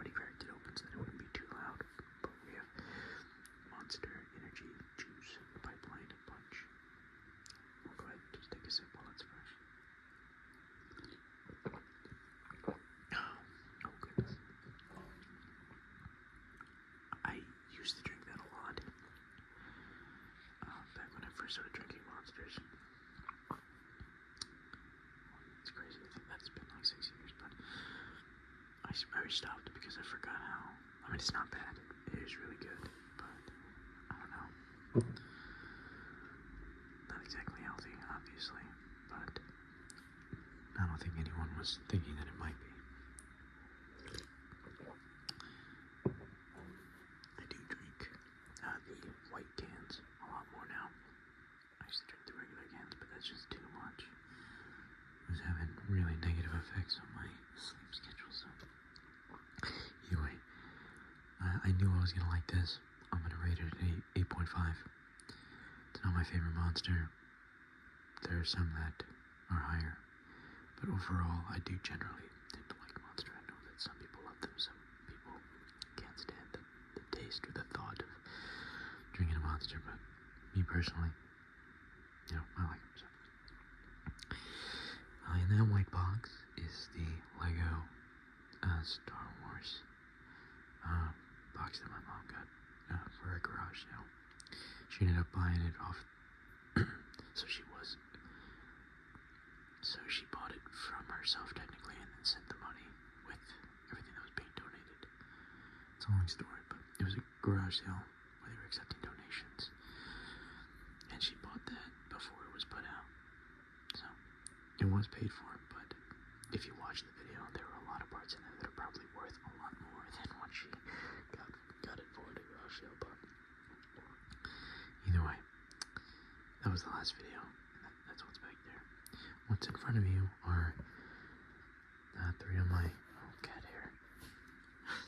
already cracked it open so that it wouldn't be too loud. But we have Monster Energy Juice Pipeline Punch. We'll go ahead and just take a sip while it's fresh. Oh goodness. I used to drink that a lot. Back when I first started drinking Monsters. It's crazy. I think that's been like 6 years, but I stopped because I forgot how. I mean, it's not bad. It is really good, but I don't know. Not exactly healthy, obviously, but I don't think anyone was thinking that it might be. I do drink the white cans a lot more now. I used to drink the regular cans, but that's just too much. It was having really negative effects on my sleep schedule, so anyway, I knew I was gonna like this. I'm gonna rate it an 8.5. It's not my favorite monster. There are some that are higher, but overall, I do generally tend to like Monster. I know that some people love them, some people can't stand the taste or the thought of drinking a Monster, but me personally, you know, I like them. So. In that white box is the Lego Star Wars box that my mom got for a garage sale. She ended up buying it off, so she bought it from herself technically and then sent the money with everything that was being donated. It's a long story, but it was a garage sale where they were accepting donations, and she bought that before it was put out. So it was paid for, but if you watch the video, there were a lot of parts in there that are probably worth a lot more than what she got it for at a garage sale. But either way, that was the last video, and that's what's back there. What's in front of you are 3 of my cat hair.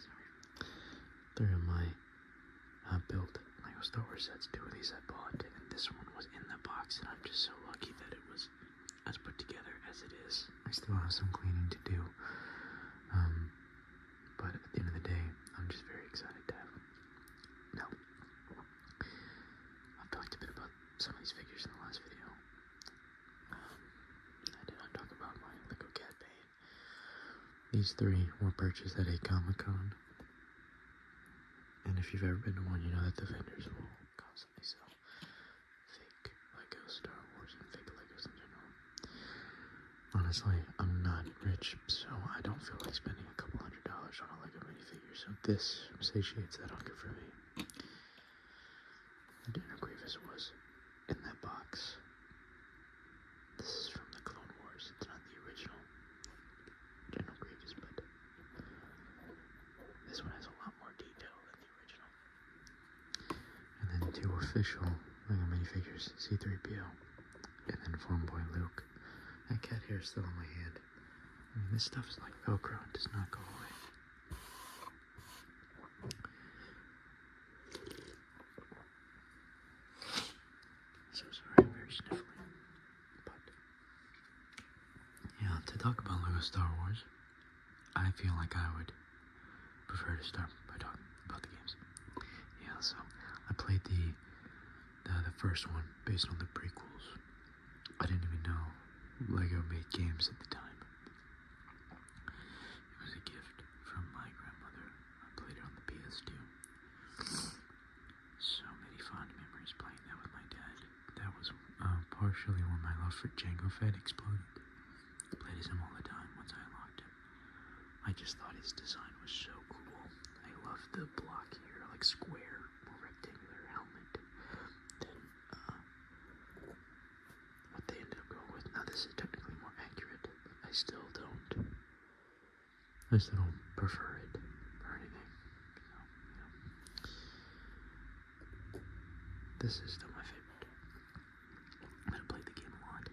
Sorry. 3 of my built Lego Star Wars sets. 2 of these I bought, and this one was in the box, and I'm just so lucky that it was as put together as it is. I still have some cleaning to do, but at the end of the day, I'm just very excited to have them. Now, I've talked a bit about some of these figures in the last video. I did not talk about my Lego Cat Bane. These 3 were purchased at a Comic-Con, and if you've ever been to one, you know that the vendors will constantly sell fake Lego Star Wars and fake Legos in general. Honestly, I'm not rich, so I don't feel like spending a couple $100 on a Lego minifigure, so this satiates that hunger for me. General Grievous was in that box. This is from the Clone Wars. It's not the original General Grievous, but this one has a lot more detail than the original. And then 2 official Lego minifigures, C-3PO, and then Farm Boy Luke. That cat hair is still on my hand. I mean, this stuff is like Velcro. It does not go away. So sorry, I'm very sniffly. But, yeah, to talk about Lego Star Wars, I feel like I would prefer to start by talking about the games. Yeah, so I played the first one based on the prequels. I didn't even know Lego made games at the time. It was a gift from my grandmother. I played it on the PS2. So many fond memories playing that with my dad. That was partially when my love for Jango Fett exploded. I played as him all the time once I unlocked him. I just thought his design was so cool. I loved the blockier, like square, more rectangular helmet than what they ended up going with. Now this is technically more accurate, but I still don't prefer it or anything. So, you know, this is still my favorite. I'm gonna play the game a lot.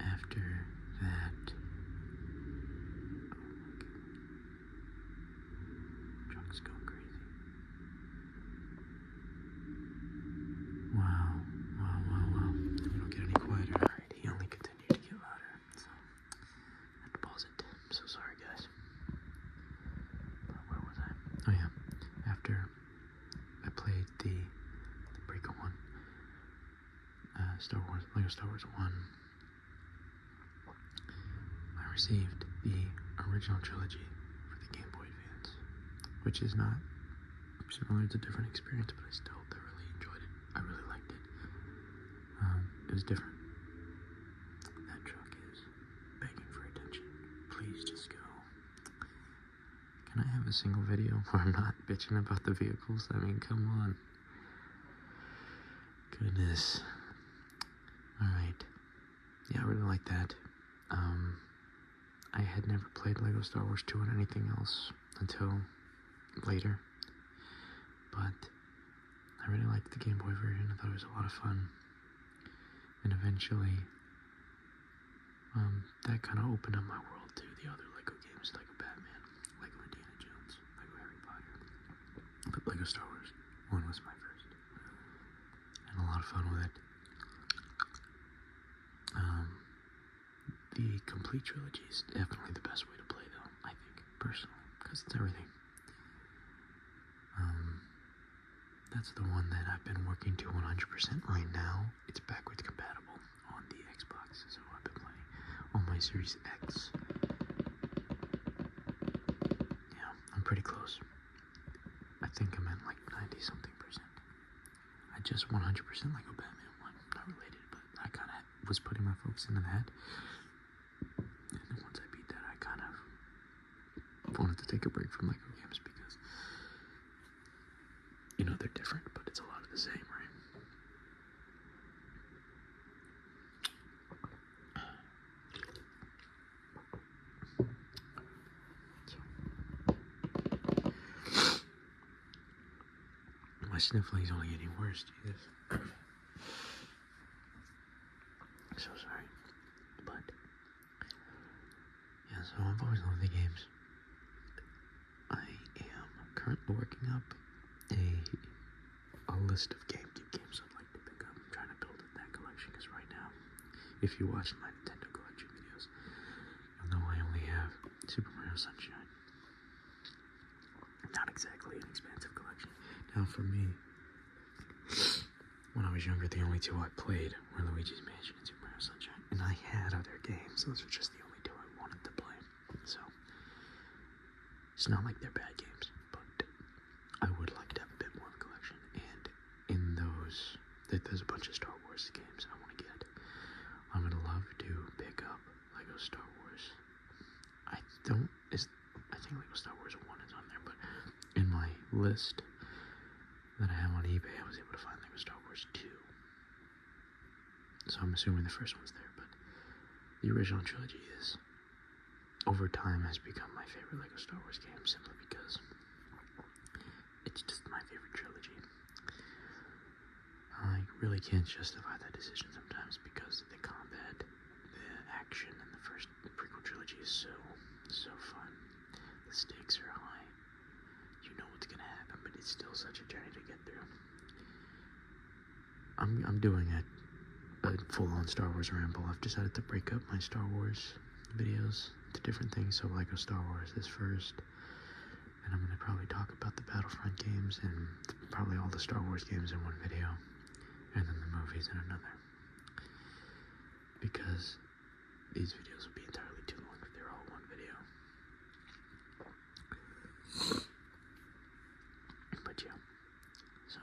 After that, truck's going crazy. Wow. We don't get any quieter. Alright, he only continued to get louder, so I had to pause it. I'm so sorry, Star Wars 1, I received the original trilogy for the Game Boy Advance, which is not similar. It's a different experience, but I still thoroughly enjoyed it. I really liked it. It was different. That truck is begging for attention. Please just go. Can I have a single video where I'm not bitching about the vehicles? I mean, come on. Goodness. Alright. Yeah, I really like that. I had never played Lego Star Wars 2 or anything else until later. But I really liked the Game Boy version. I thought it was a lot of fun. And eventually, that kind of opened up my world to the other Lego games, Lego Batman, Lego Indiana Jones, Lego Harry Potter. But Lego Star Wars 1 was my first. And a lot of fun with it. The complete trilogy is definitely the best way to play, though, I think, personally, because it's everything. That's the one that I've been working to 100% right now. It's backwards compatible on the Xbox, so I've been playing on my Series X. Yeah, I'm pretty close. I think I'm at like 90-something%. I just 100% Lego Batman 1. Not related, but I kind of was putting my focus into that. And then once I beat that, I kind of wanted to take a break from Lego games because, you know, they're different, but it's a lot of the same, right? My sniffling's only getting worse, Jesus. So sorry. But, yeah, so I've always loved the games. I am currently working up a list of GameCube games I'd like to pick up. I'm trying to build up that collection, because right now, if you watch my Nintendo collection videos, you'll know I only have Super Mario Sunshine. Not exactly an expansive collection. Now for me, when I was younger, the only two I played were Luigi's Mansion and Super Mario Sunshine. And I had other games. Those were just the only two I wanted to play. So, it's not like they're bad games, but I would like to have a bit more of a collection. And in those, there's a bunch of Star Wars games I want to get. I would love to pick up Lego Star Wars. I think Lego Star Wars 1 is on there, but in my list that I have on eBay, I was able to find Lego Star Wars 2. So I'm assuming the first one's there, but the original trilogy is, over time, has become my favorite Lego Star Wars game, simply because it's just my favorite trilogy. I really can't justify that decision sometimes because the combat, the action in the first prequel trilogy is so fun. The stakes are high. You know what's gonna happen, but it's still such a journey to get through. I'm doing a full-on Star Wars Ramble. I've decided to break up my Star Wars videos into different things. So Lego Star Wars is first, and I'm gonna probably talk about the Battlefront games and probably all the Star Wars games in one video, and then the movies in another. Because these videos will be entirely too long if they're all one video. But yeah, so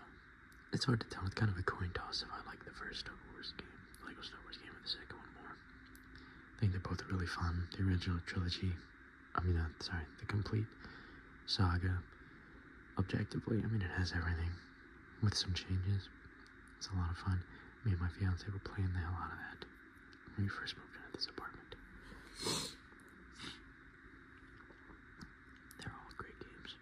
it's hard to tell. It's kind of a coin toss if I like the first Star Wars game, Lego Star Wars game, or the second one more. I think they're both really fun. The original trilogy, the complete saga, objectively, it has everything, with some changes. It's a lot of fun. Me and my fiance were playing the hell out of that when we first moved into this apartment. They're all great games.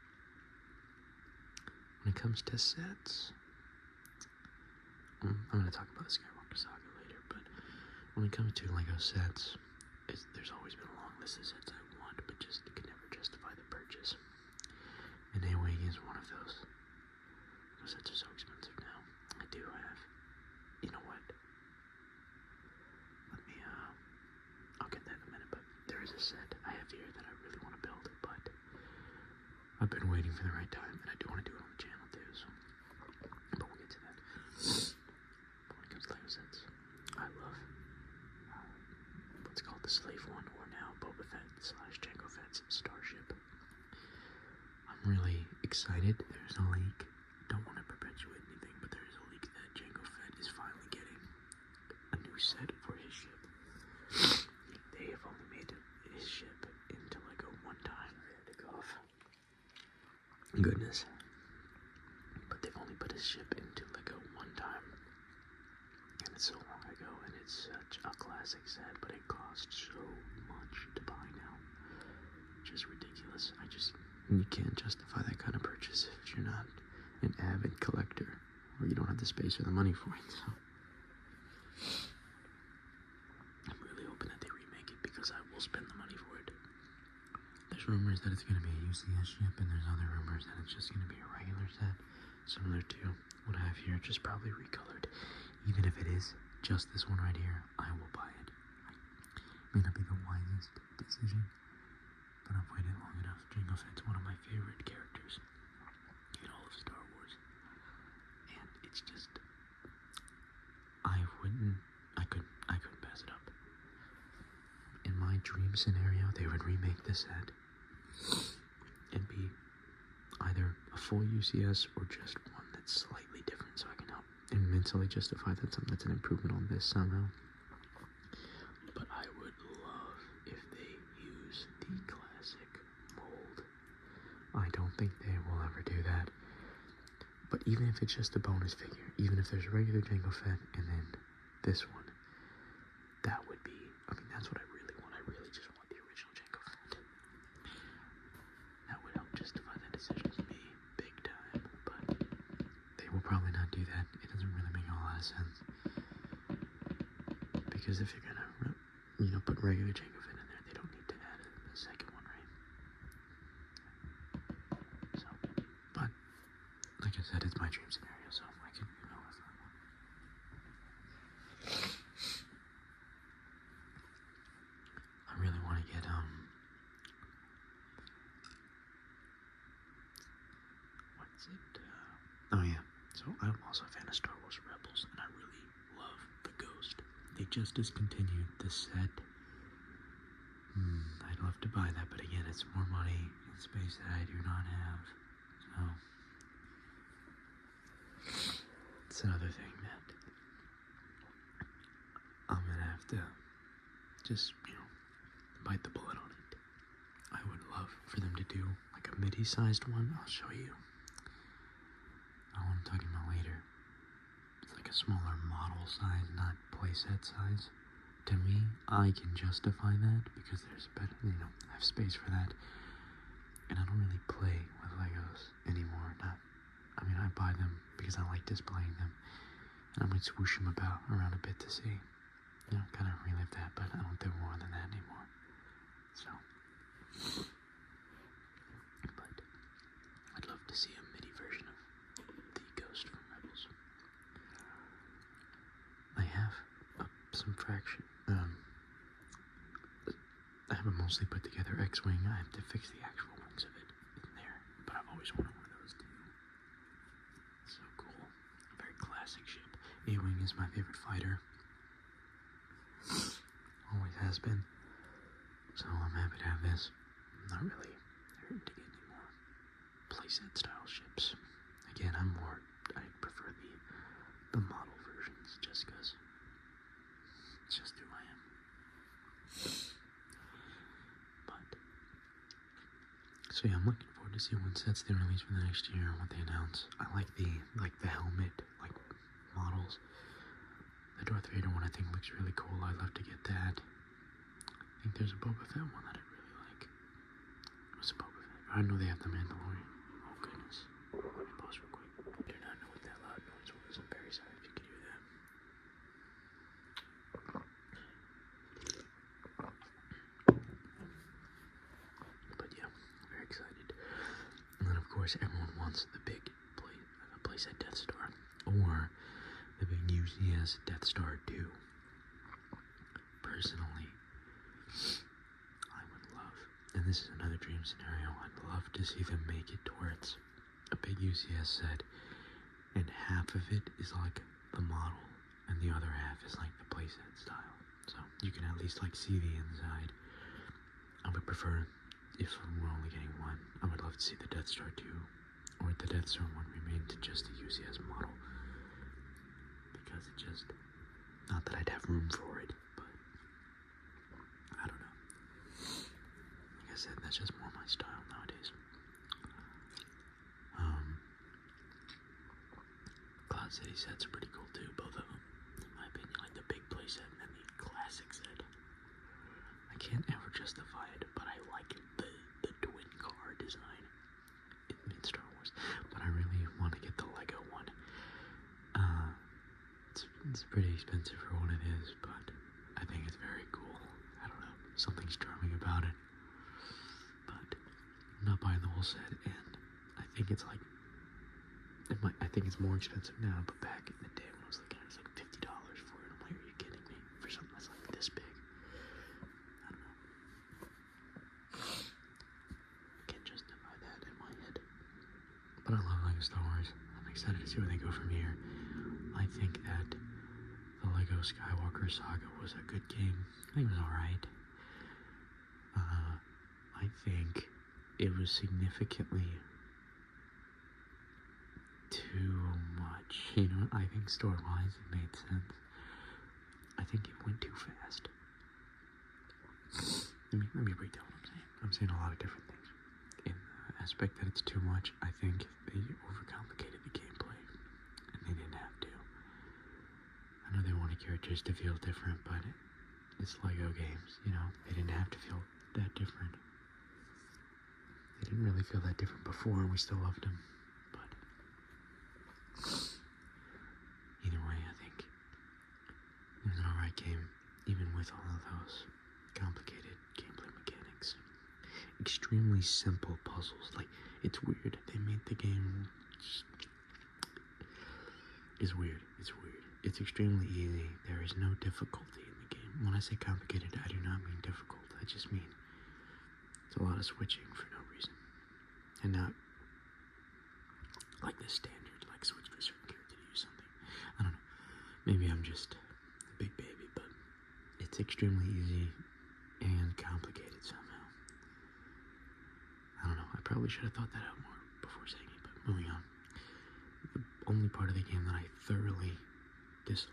When it comes to sets, I'm going to talk about the Skywalker Saga later, but when it comes to Lego sets, there's always been a long list of sets I want, but just could never justify the purchase. And A-Wing is one of those. Those sets are so expensive now. I do have, you know what? I'll get that in a minute, but there is a set I have here that I really want to build, but I've been waiting for the right time, and I do want to do it on the channel too, so, but we'll get to that. But when it comes to Lego sets, I love Slave One, or now Boba Fett / Jango Fett's starship. I'm really excited. There's a leak. Don't want to perpetuate anything, but there is a leak that Jango Fett is finally getting a new set for his ship. They have only made his ship into like a one-time. I had to cough. Goodness. But they've only put his ship into like a one-time. And it's so long ago, and it's such a classic set, but it costs so much to buy now. Just ridiculous. You can't justify that kind of purchase if you're not an avid collector, or you don't have the space or the money for it. So I'm really hoping that they remake it, because I will spend the money for it. There's rumors that it's going to be a UCS ship, and there's other rumors that it's just going to be a regular set, similar to what I have here, just probably recolored. Even if it is just this one right here, I will buy it. It may not be the wisest decision, but I've waited long enough. Jango Fett's one of my favorite characters in all of Star Wars. And it's just, I couldn't pass it up. In my dream scenario, they would remake this set and be either a full UCS or just one that's slightly different, so I can help and mentally justify that that's an improvement on this somehow. But I would love if they use the classic mold. I don't think they will ever do that. But even if it's just a bonus figure, even if there's a regular Jango Fett and then this one, that would be, that's what I really want. I really just want the original Jango Fett. That would help justify that decision to me big time, but they will probably not do that. It doesn't really make a lot of sense. Because if you're gonna, put regular Jango Fett in there, they don't need to add a second one, right? So, but, like I said, it's my dream scenario, so I can, if I want. I really want to get, what's it, oh yeah, so I'm also a fan of Star Wars Rebels, and I really love the Ghost. They just discontinued the set. I'd love to buy that, but again, it's more money and space that I do not have, so it's another thing that I'm gonna have to just, bite the bullet on it. I would love for them to do like a midi-sized one. I'll show you. I'm talking about later. It's like a smaller model size, not playset size. To me, I can justify that because there's better, I have space for that. And I don't really play with Legos anymore. I buy them because I like displaying them. And I might swoosh them around a bit to see. Kind of relive that, but I don't do more than that anymore. So, but I'd love to see a midi version of the Ghost from Rebels. I have some fraction. I have a mostly put together X-Wing. I have to fix the actual wings of it in there, but I've always wanted one of those too. So cool. A very classic ship. A-Wing is my favorite fighter. Always has been. So I'm happy to have this. I'm not really hurting to get any more playset style ships. Again, I prefer the model versions just because it's just who I am. But, so yeah, I'm looking forward to see what sets they release for the next year and what they announce. I like the helmet, models. The Darth Vader one I think looks really cool. I'd love to get that. I think there's a Boba Fett one that I really like. What's a Boba Fett? I know they have the Mandalorian. Oh goodness. Let me pause real quick. I do not know what that loud noise was. I'm very sorry if you could hear that. But yeah, very excited. And then of course everyone wants the big playset Death Star. Or the big UCS Death Star 2. Personally, I would love, and this is another dream scenario, I'd love to see them make it to where it's a big UCS set, and half of it is like the model, and the other half is like the playset style. so you can at least like see the inside. I would prefer, if we're only getting one, I would love to see the Death Star 2, or the Death Star 1 remain to just to use it as a model, because it just, not that I'd have room for it, but I don't know. Like I said, that's just more my style nowadays. Cloud City sets are pretty cool too, both of them, in my opinion, like the big play set and then the classic set. I can't ever justify it, but I like the twin car design in Star Wars. But I really want to get the Lego one. It's pretty expensive for what it is, but I think it's very cool. I don't know, something's charming about it. But I'm not buying the whole set, and I think it's like, I think it's more expensive now, but back in the day when I was looking at it, it's like $50 for it. I'm like, are you kidding me? For something that's like this big? I don't know. I can't justify that in my head. But I love Lego Star Wars. I'm excited to see where they go from here. I think that the Lego Skywalker Saga was a good game. I think it was alright. I think it was significantly too much. You know, I think story-wise it made sense. I think it went too fast. Let me break down what I'm saying. I'm saying a lot of different things. In the aspect that it's too much, I think they overcomplicated the gameplay, and they didn't have to. I know they wanted characters to feel different, but it's Lego games, you know? They didn't have to feel that different. They didn't really feel that different before, and we still loved them. But either way, I think it was an alright game, even with all of those complicated gameplay mechanics. Extremely simple puzzles. Like, it's weird. They made the game... It's weird. It's extremely easy. There is no difficulty in the game. When I say complicated, I do not mean difficult. I just mean it's a lot of switching for no reason. And not like the standard, like switch to a certain character to use something. I don't know. Maybe I'm just a big baby, but it's extremely easy and complicated somehow. I don't know. I probably should have thought that out more before saying it, but moving on. The only part of the game that I thoroughly dislike.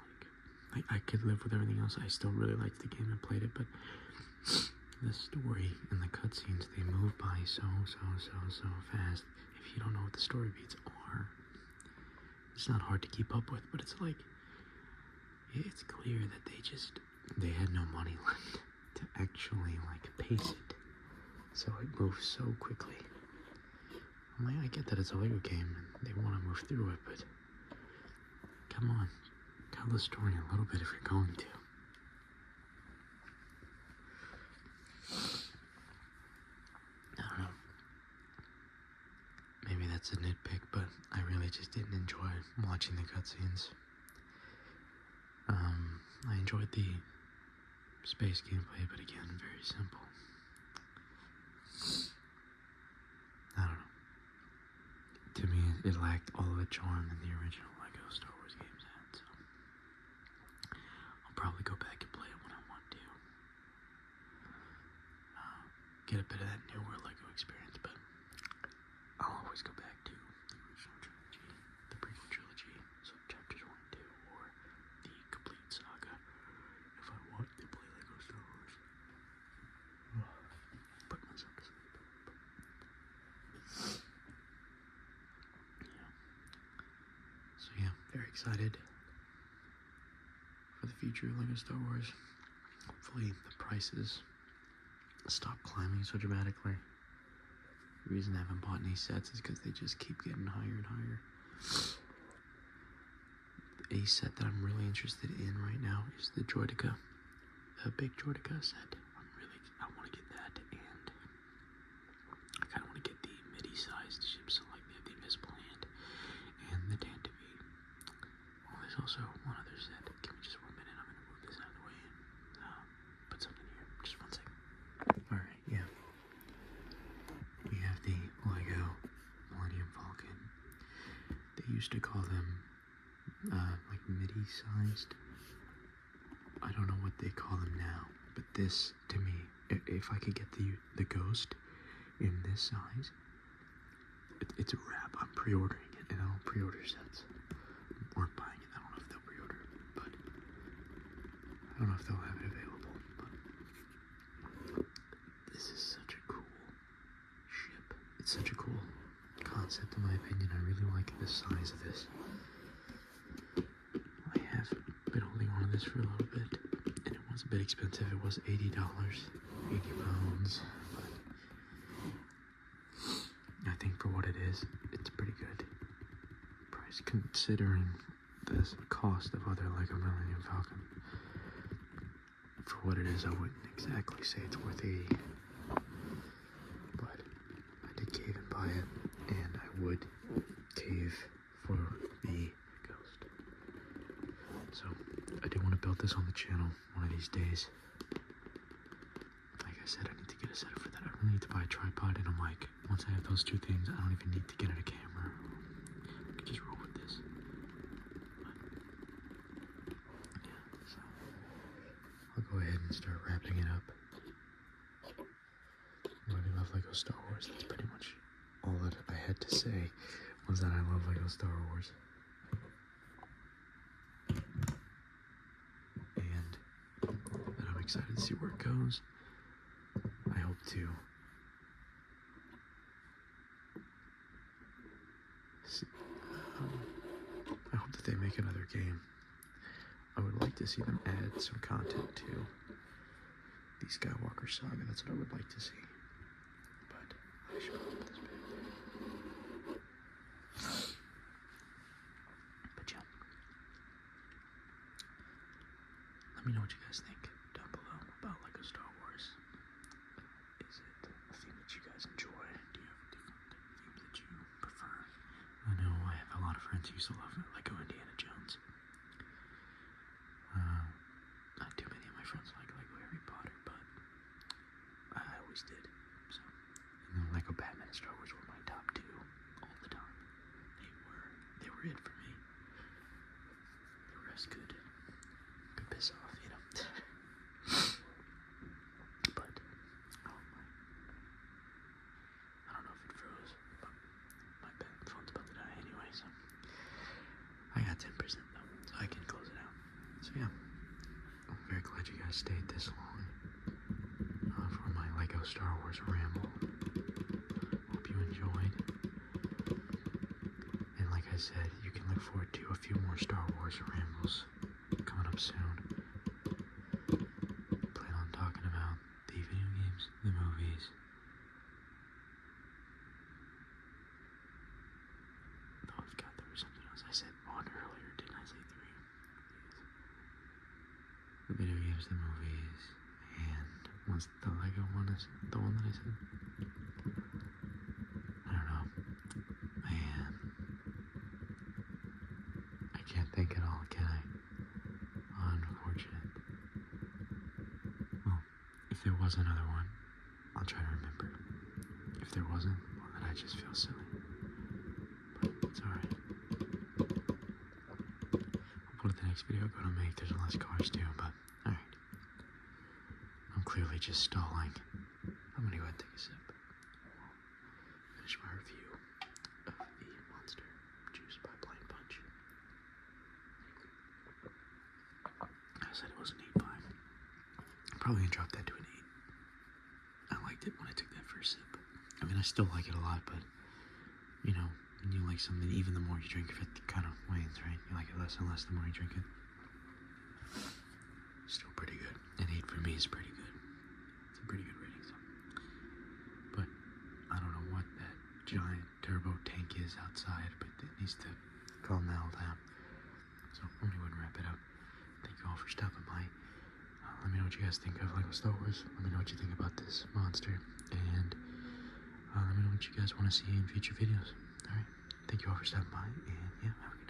I could live with everything else. I still really liked the game and played it, but the story and the cutscenes, they move by so fast. If you don't know what the story beats are, it's not hard to keep up with, but it's like, it's clear that they had no money left to actually like pace it, so it moves so quickly. I'm like, I get that it's a Lego game and they want to move through it, but come on, tell the story a little bit if you're going to. I don't know. Maybe that's a nitpick, but I really just didn't enjoy watching the cutscenes. I enjoyed the space gameplay, but again, very simple. I don't know. To me, it lacked all the charm that the original Lego Star Wars games had, so I'll probably go back and play it when I want to. Get a bit of that newer Lego experience, but I'll always go back to the original trilogy, the prequel trilogy, so chapters 1 and 2, or the complete saga, if I want to play Lego Star Wars. Put myself to sleep. So yeah, very excited for the future of Lego Star Wars. Hopefully the prices stop climbing so dramatically. The reason I haven't bought any sets is because they just keep getting higher and higher. A set that I'm really interested in right now is the Droideka, the big Droideka set. I want to get that, and I kind of want to get the midi-sized ships, so like they have the Invisible Hand and the Tantive. Oh, there's also one other set. Give me just 1 minute. I'm gonna move this out of the way and put something here. Just 1 second. All right, yeah. We have the Lego Millennium Falcon. They used to call them like midi-sized. I don't know what they call them now, but this, to me, if I could get the Ghost in this size, it's a wrap. I'm pre-ordering it, and I don't pre-order sets. Or buying it. I don't know if they'll pre-order it, but I don't know if they'll have it available, but this is such a cool ship. It's such a cool concept, in my opinion. I really like the size of this. I have been holding on to this for a little bit, and it was a bit expensive. It was $80, 80 pounds, but I think for what it is, it's pretty good price, considering the cost of other Lego Millennium Falcon. For what it is, I wouldn't exactly say it's worth 80, but I did cave and buy it, and I would cave for the Ghost. So I do want to build this on the channel one of these days. Like I said, I need to get a setup for that. I really need to buy a tripod and a mic. Once I have those two things, I don't even need to get a camera. I can just roll with this. But, yeah, so I'll go ahead and start wrapping it up. I really love Lego Star Wars. That's pretty much all that I had to say, was that I love Lego Star Wars. And that I'm excited to see where it goes. I hope to see, I hope that they make another game. I would like to see them add some content to the Skywalker saga. That's what I would like to see. But I should put this back there. But yeah, let me know what you guys think down below about Lego Star Wars. Is it a theme that you guys enjoy? Do you have different themes that you prefer? I know I have a lot of friends who used to love Lego Indiana Jones. Not too many of my friends like Lego Harry Potter, but I always did. So, and then Lego Batman and Star Wars were my top two all the time. They were it for me. The rest could piss off, you know. But I don't know if it froze, but my phone's about to die anyway, so I got 10% though, so I can close it out. So yeah, I'm very glad you guys stayed this long for my Lego Star Wars Ramble. Hope you enjoyed. And like I said, you can look forward to a few more Star Wars Rambles coming up soon. Plan on talking about the video games, the movies. Oh, I forgot there was something else. I said one earlier, didn't I say three? The video games, the movies, and what's the Lego one? Is the one that I said? I don't know. Man, I can't think at all, can I? Unfortunate. Well, if there was another one, I'll try to remember. If there wasn't, well, then I just feel silly. But it's alright. Hopefully the next video I'm gonna make, there's less cars too, but alright. I'm clearly just stalling. I'm gonna go ahead and take a sip. Finish my review of the Monster Juice by Blind Punch. I said it was an 8.5. I'm probably gonna drop that to an 8. I liked it when I took that first sip. I mean, I still like it a lot, but you know, when you like something, even the more you drink of it, it kind of wanes, right? You like it less and less the more you drink it. Still pretty good. An 8 for me is pretty good. It's a pretty good rating, so. But I don't know what that giant turbo tank is outside, but it needs to calm the hell down. So I'm gonna go ahead and wrap it up. Thank you all for stopping by. Let me know what you guys think of Lego Star Wars. Let me know what you think about this monster, and let me know what you guys want to see in future videos. Alright, thank you all for stopping by, and yeah, have a good